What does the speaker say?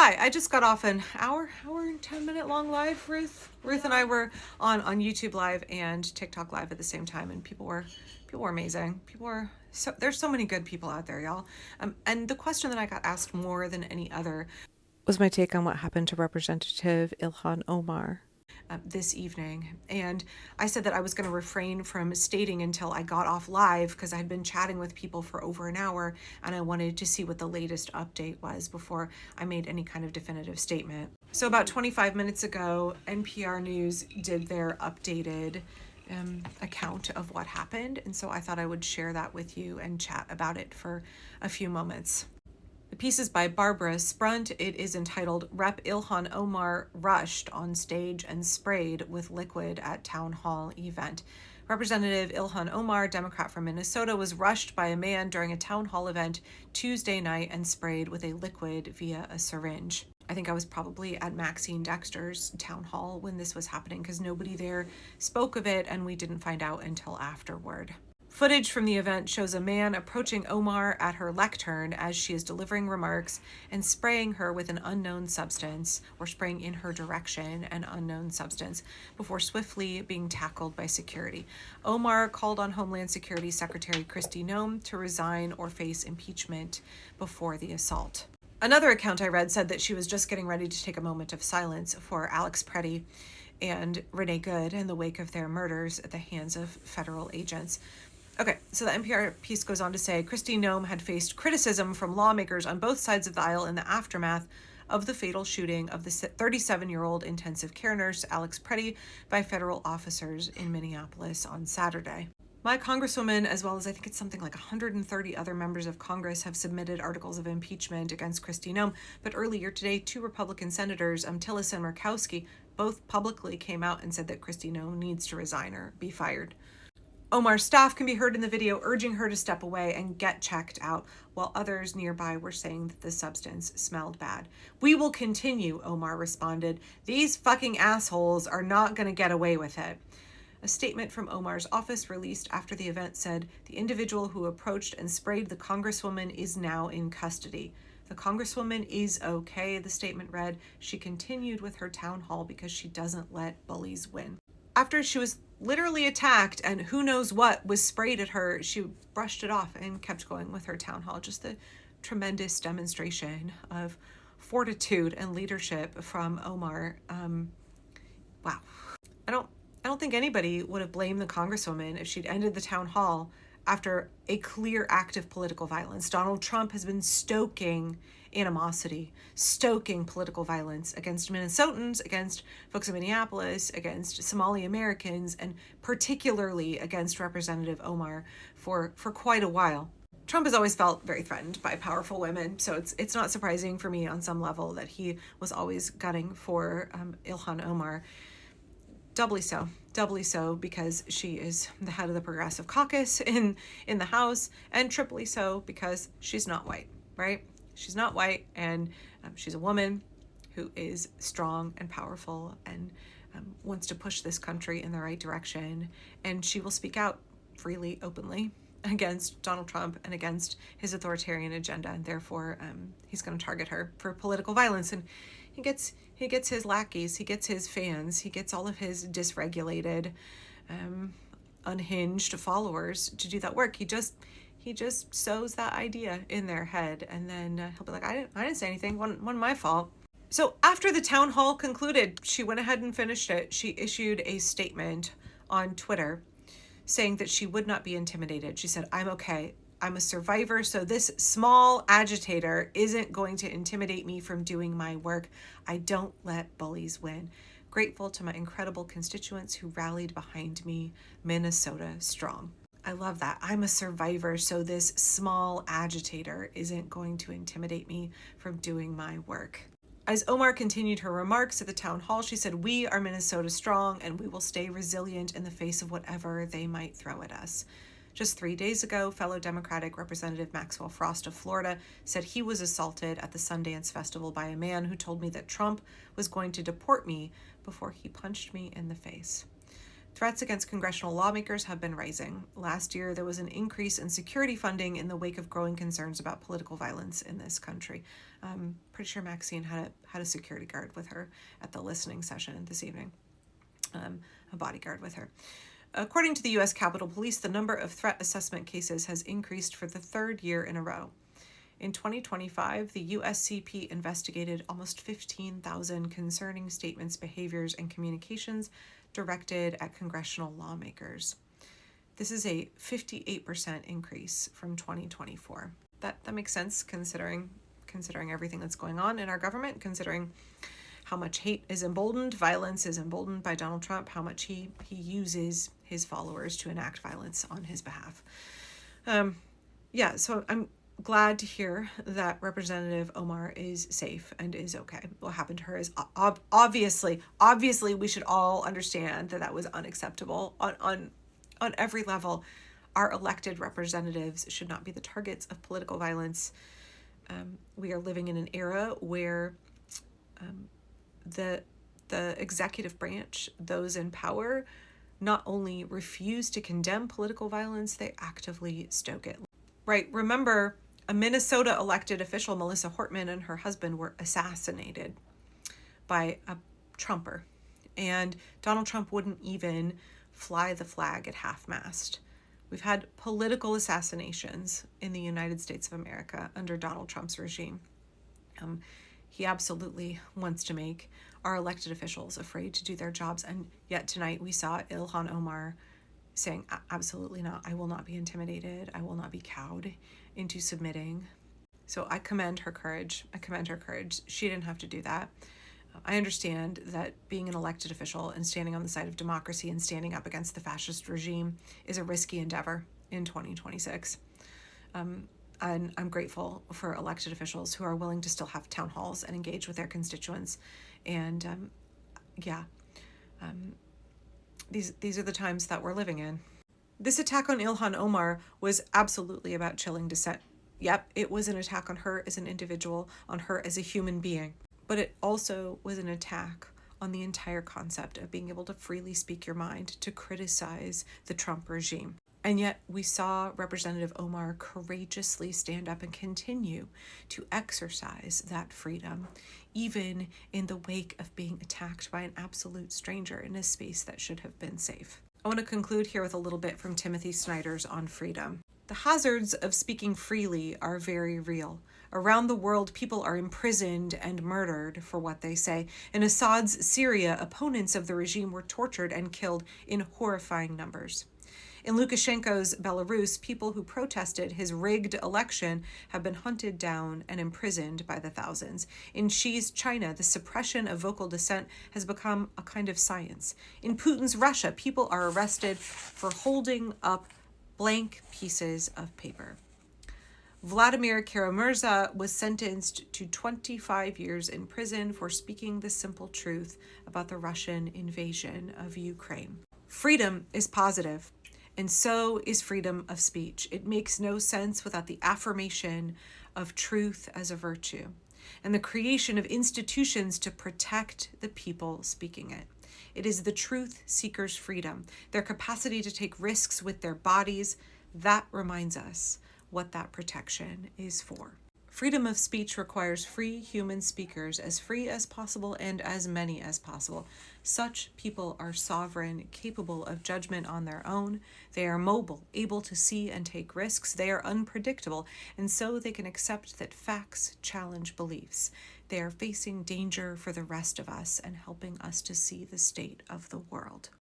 Hi, I just got off an hour and 10-minute long live. Ruth and I were on YouTube Live and TikTok Live at the same time, and people were amazing. There's so many good people out there, y'all. And the question that I got asked more than any other was my take on what happened to Representative Ilhan Omar this evening. And I said that I was going to refrain from stating until I got off live because I had been chatting with people for over an hour and I wanted to see what the latest update was before I made any kind of definitive statement. So about 25 minutes ago, NPR News did their updated account of what happened. And so I thought I would share that with you and chat about it for a few moments. The piece is by Barbara Sprunt. It is entitled Rep. Ilhan Omar Rushed on Stage and Sprayed with Liquid at Town Hall Event. Representative Ilhan Omar, Democrat from Minnesota, was rushed by a man during a town hall event Tuesday night and sprayed with a liquid via a syringe. I think I was probably at Maxine Dexter's town hall when this was happening because nobody there spoke of it and we didn't find out until afterward. Footage from the event shows a man approaching Omar at her lectern as she is delivering remarks and spraying her with an unknown substance, or spraying in her direction an unknown substance, before swiftly being tackled by security. Omar called on Homeland Security Secretary Kristi Noem to resign or face impeachment before the assault. Another account I read said that she was just getting ready to take a moment of silence for Alex Preddy and Renee Good in the wake of their murders at the hands of federal agents. Okay, so the NPR piece goes on to say Kristi Noem had faced criticism from lawmakers on both sides of the aisle in the aftermath of the fatal shooting of the 37-year-old intensive care nurse Alex Preddy by federal officers in Minneapolis on Saturday. My congresswoman, as well as I think it's something like 130 other members of Congress, have submitted articles of impeachment against Kristi Noem. But earlier today, two Republican senators, Tillis and Murkowski, both publicly came out and said that Kristi Noem needs to resign or be fired. Omar's staff can be heard in the video urging her to step away and get checked out, while others nearby were saying that the substance smelled bad. "We will continue," Omar responded. "These fucking assholes are not going to get away with it." A statement from Omar's office released after the event said the individual who approached and sprayed the congresswoman is now in custody. "The congresswoman is okay," the statement read. "She continued with her town hall because she doesn't let bullies win." After she was literally attacked and who knows what was sprayed at her, she brushed it off and kept going with her town hall. Just a tremendous demonstration of fortitude and leadership from Omar. Wow. I don't think anybody would have blamed the congresswoman if she'd ended the town hall after a clear act of political violence. Donald Trump has been stoking animosity, stoking political violence against Minnesotans, against folks in Minneapolis, against Somali Americans, and particularly against Representative Omar for quite a while. Trump has always felt very threatened by powerful women, so it's not surprising for me on some level that he was always gunning for Ilhan Omar. Doubly so because she is the head of the Progressive Caucus in the House, and triply so because she's not white, right? She's not white, and she's a woman who is strong and powerful and wants to push this country in the right direction, and she will speak out freely, openly against Donald Trump and against his authoritarian agenda, and therefore he's going to target her for political violence. And he gets his lackeys, he gets his fans, he gets all of his dysregulated, unhinged followers to do that work. He just sows that idea in their head, and then he'll be like, I didn't say anything, wasn't my fault. So after the town hall concluded, she went ahead and finished it. She issued a statement on Twitter saying that she would not be intimidated. She said, "I'm okay. I'm a survivor, so this small agitator isn't going to intimidate me from doing my work. I don't let bullies win. Grateful to my incredible constituents who rallied behind me. Minnesota strong." I love that. I'm a survivor, so this small agitator isn't going to intimidate me from doing my work. As Omar continued her remarks at the town hall, she said, "We are Minnesota strong, and we will stay resilient in the face of whatever they might throw at us." Just 3 days ago, fellow Democratic Representative Maxwell Frost of Florida said he was assaulted at the Sundance Festival by a man who told me that Trump was going to deport me before he punched me in the face. Threats against congressional lawmakers have been rising. Last year, there was an increase in security funding in the wake of growing concerns about political violence in this country. I'm pretty sure Maxine had a security guard with her at the listening session this evening, a bodyguard with her. According to the U.S. Capitol Police, the number of threat assessment cases has increased for the third year in a row. In 2025, the USCP investigated almost 15,000 concerning statements, behaviors, and communications directed at congressional lawmakers. This is a 58% increase from 2024. That makes sense considering everything that's going on in our government, considering how much hate is emboldened, violence is emboldened by Donald Trump, how much he uses his followers to enact violence on his behalf. So I'm glad to hear that Representative Omar is safe and is okay. What happened to her is obviously we should all understand that was unacceptable on every level. Our elected representatives should not be the targets of political violence. We are living in an era where the executive branch, those in power, not only refuse to condemn political violence, they actively stoke it. Right, remember, a Minnesota elected official, Melissa Hortman, and her husband were assassinated by a Trumper. And Donald Trump wouldn't even fly the flag at half-mast. We've had political assassinations in the United States of America under Donald Trump's regime. He absolutely wants to make our elected officials afraid to do their jobs. And yet tonight we saw Ilhan Omar saying, absolutely not. I will not be intimidated. I will not be cowed into submitting. So I commend her courage. She didn't have to do that. I understand that being an elected official and standing on the side of democracy and standing up against the fascist regime is a risky endeavor in 2026. And I'm grateful for elected officials who are willing to still have town halls and engage with their constituents. And these are the times that we're living in. This attack on Ilhan Omar was absolutely about chilling dissent. Yep, it was an attack on her as an individual, on her as a human being. But it also was an attack on the entire concept of being able to freely speak your mind, to criticize the Trump regime. And yet we saw Representative Omar courageously stand up and continue to exercise that freedom, even in the wake of being attacked by an absolute stranger in a space that should have been safe. I want to conclude here with a little bit from Timothy Snyder's On Freedom. The hazards of speaking freely are very real. Around the world, people are imprisoned and murdered for what they say. In Assad's Syria, opponents of the regime were tortured and killed in horrifying numbers. In Lukashenko's Belarus, people who protested his rigged election have been hunted down and imprisoned by the thousands. In Xi's China, the suppression of vocal dissent has become a kind of science. In Putin's Russia, people are arrested for holding up blank pieces of paper. Vladimir Kara-Murza was sentenced to 25 years in prison for speaking the simple truth about the Russian invasion of Ukraine. Freedom is positive, and so is freedom of speech. It makes no sense without the affirmation of truth as a virtue and the creation of institutions to protect the people speaking it. It is the truth seekers' freedom, their capacity to take risks with their bodies, that reminds us what that protection is for. Freedom of speech requires free human speakers, as free as possible and as many as possible. Such people are sovereign, capable of judgment on their own. They are mobile, able to see and take risks. They are unpredictable, and so they can accept that facts challenge beliefs. They are facing danger for the rest of us and helping us to see the state of the world.